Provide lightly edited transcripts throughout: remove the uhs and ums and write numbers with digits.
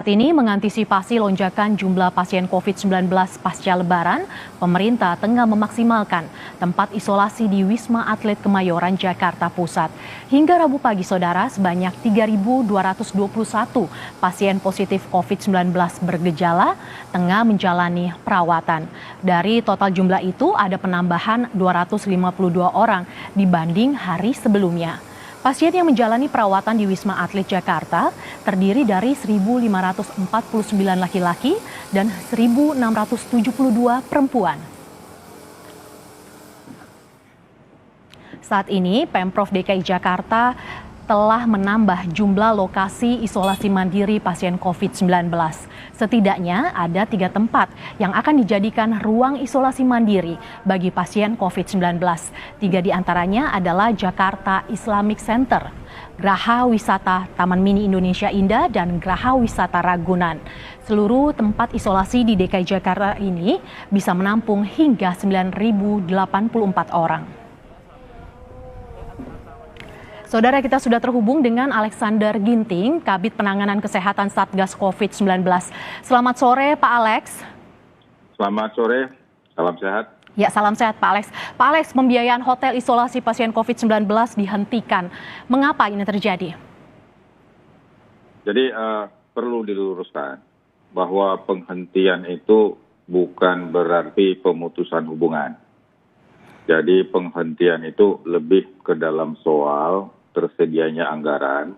Saat ini mengantisipasi lonjakan jumlah pasien COVID-19 pasca Lebaran, pemerintah tengah memaksimalkan tempat isolasi di Wisma Atlet Kemayoran, Jakarta Pusat. Hingga Rabu pagi, saudara, sebanyak 3.221 pasien positif COVID-19 bergejala tengah menjalani perawatan. Dari total jumlah itu ada penambahan 252 orang dibanding hari sebelumnya. Pasien yang menjalani perawatan di Wisma Atlet Jakarta terdiri dari 1.549 laki-laki dan 1.672 perempuan. Saat ini, Pemprov DKI Jakarta telah menambah jumlah lokasi isolasi mandiri pasien COVID-19. Setidaknya ada 3 tempat yang akan dijadikan ruang isolasi mandiri bagi pasien COVID-19. 3 diantaranya adalah Jakarta Islamic Center, Geraha Wisata Taman Mini Indonesia Indah, dan Geraha Wisata Ragunan. Seluruh tempat isolasi di DKI Jakarta ini bisa menampung hingga 9.084 orang. Saudara, kita sudah terhubung dengan Alexander Ginting, Kabid Penanganan Kesehatan Satgas COVID-19. Selamat sore, Pak Alex. Selamat sore, salam sehat. Ya, salam sehat, Pak Alex. Pak Alex, pembiayaan hotel isolasi pasien COVID-19 dihentikan. Mengapa ini terjadi? Jadi perlu diluruskan bahwa penghentian itu bukan berarti pemutusan hubungan. Jadi penghentian itu lebih ke dalam soal tersedianya anggaran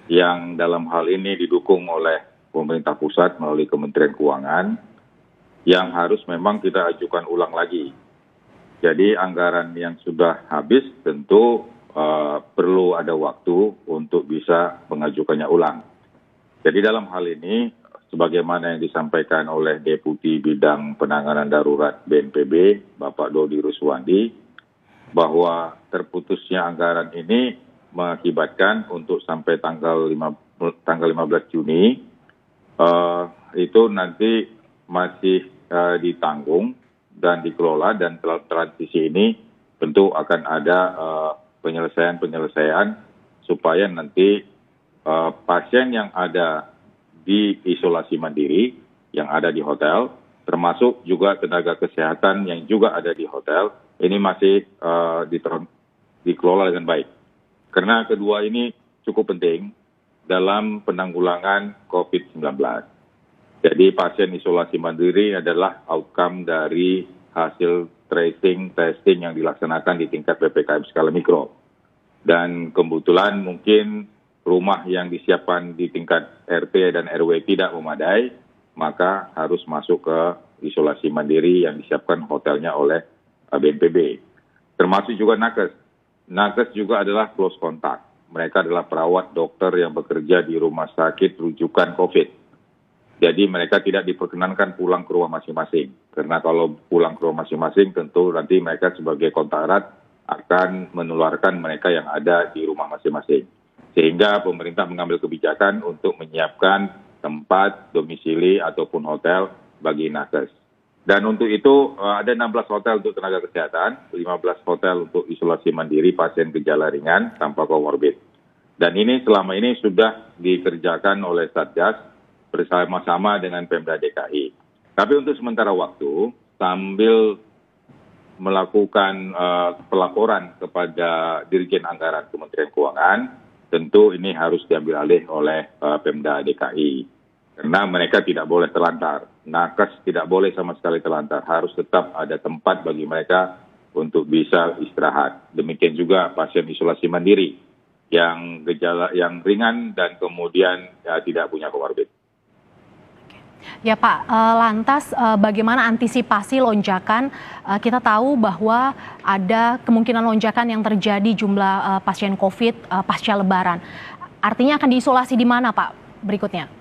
yang dalam hal ini didukung oleh pemerintah pusat melalui Kementerian Keuangan yang harus memang kita ajukan ulang lagi. Jadi anggaran yang sudah habis tentu perlu ada waktu untuk bisa mengajukannya ulang. Jadi dalam hal ini sebagaimana yang disampaikan oleh Deputi Bidang Penanganan Darurat BNPB, Bapak Dodi Ruswandi, bahwa terputusnya anggaran ini mengakibatkan untuk sampai tanggal 15 Juni itu nanti masih ditanggung dan dikelola, dan transisi ini tentu akan ada penyelesaian supaya nanti pasien yang ada di isolasi mandiri yang ada di hotel, termasuk juga tenaga kesehatan yang juga ada di hotel, ini masih dikelola dengan baik. Karena kedua ini cukup penting dalam penanggulangan COVID-19. Jadi pasien isolasi mandiri adalah outcome dari hasil tracing, testing yang dilaksanakan di tingkat PPKM skala mikro. Dan kebetulan mungkin rumah yang disiapkan di tingkat RT dan RW tidak memadai, maka harus masuk ke isolasi mandiri yang disiapkan hotelnya oleh BNPB. Termasuk juga nakes. Nakes juga adalah close contact. Mereka adalah perawat dokter yang bekerja di rumah sakit rujukan COVID. Jadi mereka tidak diperkenankan pulang ke rumah masing-masing. Karena kalau pulang ke rumah masing-masing tentu nanti mereka sebagai kontak erat akan menularkan mereka yang ada di rumah masing-masing. Sehingga pemerintah mengambil kebijakan untuk menyiapkan tempat domisili ataupun hotel bagi nakes. Dan untuk itu ada 16 hotel untuk tenaga kesehatan, 15 hotel untuk isolasi mandiri pasien gejala ringan tanpa komorbid. Dan ini selama ini sudah dikerjakan oleh Satgas bersama-sama dengan Pemda DKI. Tapi untuk sementara waktu, sambil melakukan pelaporan kepada Dirjen Anggaran Kementerian Keuangan, tentu ini harus diambil alih oleh Pemda DKI. Karena mereka tidak boleh terlantar. Nakes tidak boleh sama sekali terlantar. Harus tetap ada tempat bagi mereka untuk bisa istirahat. Demikian juga pasien isolasi mandiri yang gejala yang ringan dan kemudian tidak punya komorbid. Ya Pak, lantas bagaimana antisipasi lonjakan? Kita tahu bahwa ada kemungkinan lonjakan yang terjadi jumlah pasien COVID pasca Lebaran. Artinya akan diisolasi di mana Pak berikutnya?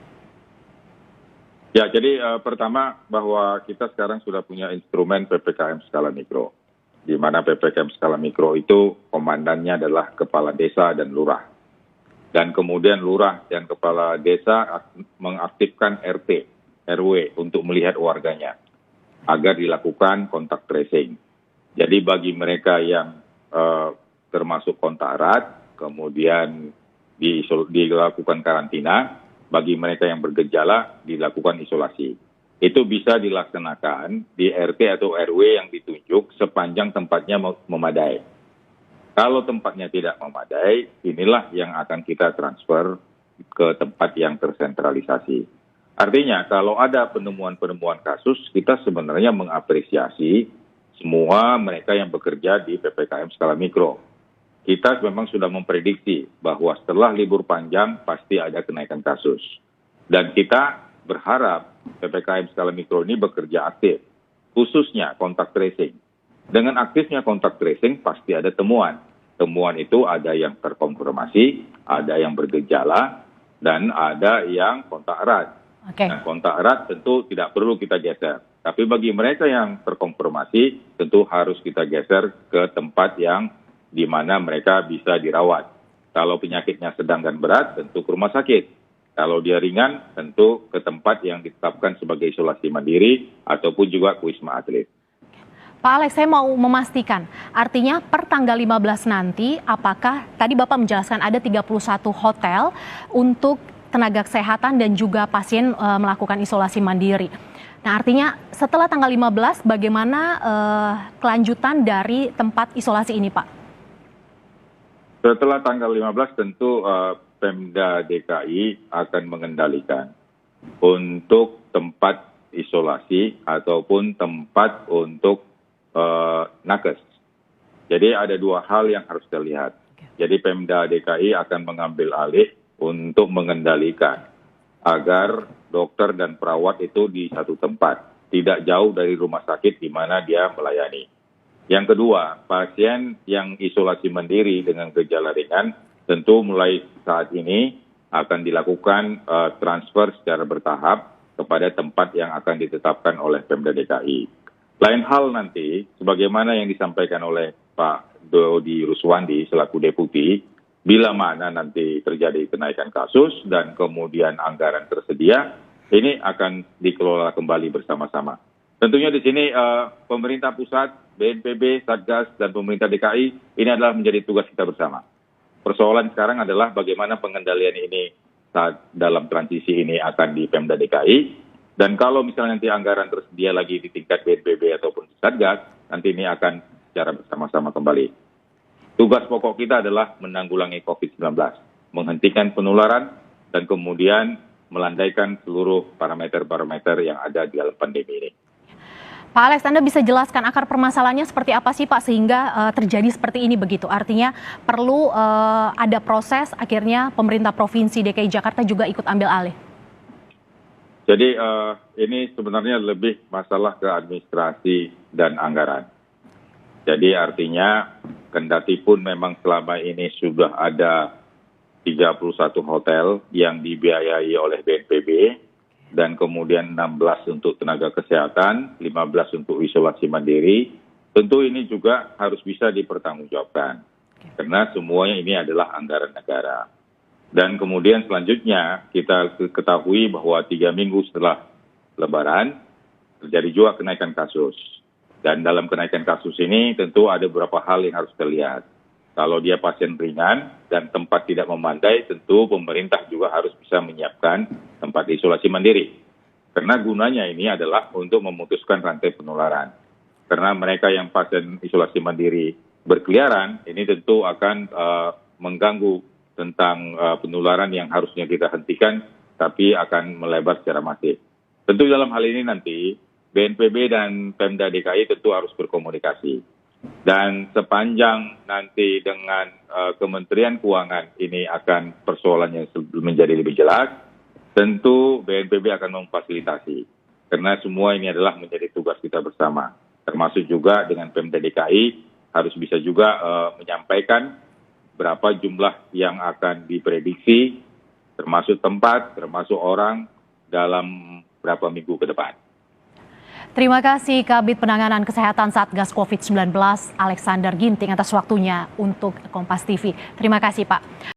Ya, jadi pertama bahwa kita sekarang sudah punya instrumen PPKM skala mikro. Di mana PPKM skala mikro itu komandannya adalah kepala desa dan lurah. Dan kemudian lurah dan kepala desa mengaktifkan RT, RW untuk melihat warganya agar dilakukan kontak tracing. Jadi bagi mereka yang termasuk kontak erat, kemudian dilakukan karantina, bagi mereka yang bergejala dilakukan isolasi. Itu bisa dilaksanakan di RT atau RW yang ditunjuk sepanjang tempatnya memadai. Kalau tempatnya tidak memadai, inilah yang akan kita transfer ke tempat yang tersentralisasi. Artinya kalau ada penemuan-penemuan kasus, kita sebenarnya mengapresiasi semua mereka yang bekerja di PPKM skala mikro. Kita memang sudah memprediksi bahwa setelah libur panjang pasti ada kenaikan kasus. Dan kita berharap PPKM skala mikro ini bekerja aktif, khususnya kontak tracing. Dengan aktifnya kontak tracing pasti ada temuan. Temuan itu ada yang terkonfirmasi, ada yang bergejala, dan ada yang kontak erat. Nah, kontak erat tentu tidak perlu kita geser. Tapi bagi mereka yang terkonfirmasi, tentu harus kita geser ke tempat yang di mana mereka bisa dirawat. Kalau penyakitnya sedang dan berat, tentu ke rumah sakit. Kalau dia ringan, tentu ke tempat yang ditetapkan sebagai isolasi mandiri ataupun juga ke Wisma Atlet. Pak Alex, saya mau memastikan, artinya per tanggal 15 nanti, apakah tadi Bapak menjelaskan ada 31 hotel untuk tenaga kesehatan dan juga pasien melakukan isolasi mandiri. Nah, artinya setelah tanggal 15, bagaimana kelanjutan dari tempat isolasi ini, Pak? Setelah tanggal 15 tentu Pemda DKI akan mengendalikan untuk tempat isolasi ataupun tempat untuk nakes. Jadi ada dua hal yang harus kita lihat. Jadi Pemda DKI akan mengambil alih untuk mengendalikan agar dokter dan perawat itu di satu tempat, tidak jauh dari rumah sakit di mana dia melayani. Yang kedua, pasien yang isolasi mandiri dengan gejala ringan tentu mulai saat ini akan dilakukan transfer secara bertahap kepada tempat yang akan ditetapkan oleh Pemda DKI. Lain hal nanti, sebagaimana yang disampaikan oleh Pak Dodi Ruswandi selaku Deputi, bila mana nanti terjadi kenaikan kasus dan kemudian anggaran tersedia, ini akan dikelola kembali bersama-sama. Tentunya di sini pemerintah pusat, BNPB, Satgas, dan pemerintah DKI ini adalah menjadi tugas kita bersama. Persoalan sekarang adalah bagaimana pengendalian ini saat dalam transisi ini akan di Pemda DKI. Dan kalau misalnya nanti anggaran tersedia lagi di tingkat BNPB ataupun Satgas, nanti ini akan secara bersama-sama kembali. Tugas pokok kita adalah menanggulangi COVID-19, menghentikan penularan, dan kemudian melandaikan seluruh parameter-parameter yang ada di dalam pandemi ini. Pak Alex, Anda bisa jelaskan akar permasalahannya seperti apa sih Pak sehingga terjadi seperti ini begitu? Artinya perlu ada proses akhirnya pemerintah Provinsi DKI Jakarta juga ikut ambil alih. Jadi ini sebenarnya lebih masalah ke administrasi dan anggaran. Jadi artinya kendati pun memang selama ini sudah ada 31 hotel yang dibiayai oleh BNPB, dan kemudian 16 untuk tenaga kesehatan, 15 untuk isolasi mandiri, tentu ini juga harus bisa dipertanggungjawabkan. Karena semuanya ini adalah anggaran negara. Dan kemudian selanjutnya kita ketahui bahwa 3 minggu setelah Lebaran, terjadi juga kenaikan kasus. Dan dalam kenaikan kasus ini tentu ada beberapa hal yang harus terlihat. Kalau dia pasien ringan dan tempat tidak memadai, tentu pemerintah juga harus bisa menyiapkan tempat isolasi mandiri. Karena gunanya ini adalah untuk memutuskan rantai penularan. Karena mereka yang pasien isolasi mandiri berkeliaran, ini tentu akan mengganggu tentang penularan yang harusnya kita hentikan, tapi akan melebar secara masif. Tentu dalam hal ini nanti, BNPB dan Pemda DKI tentu harus berkomunikasi. Dan sepanjang nanti dengan Kementerian Keuangan ini akan persoalannya menjadi lebih jelas, tentu BNPB akan memfasilitasi. Karena semua ini adalah menjadi tugas kita bersama. Termasuk juga dengan Pemda DKI harus bisa juga menyampaikan berapa jumlah yang akan diprediksi, termasuk tempat, termasuk orang dalam berapa minggu ke depan. Terima kasih Kabid Penanganan Kesehatan Satgas COVID-19 Alexander Ginting atas waktunya untuk Kompas TV. Terima kasih Pak.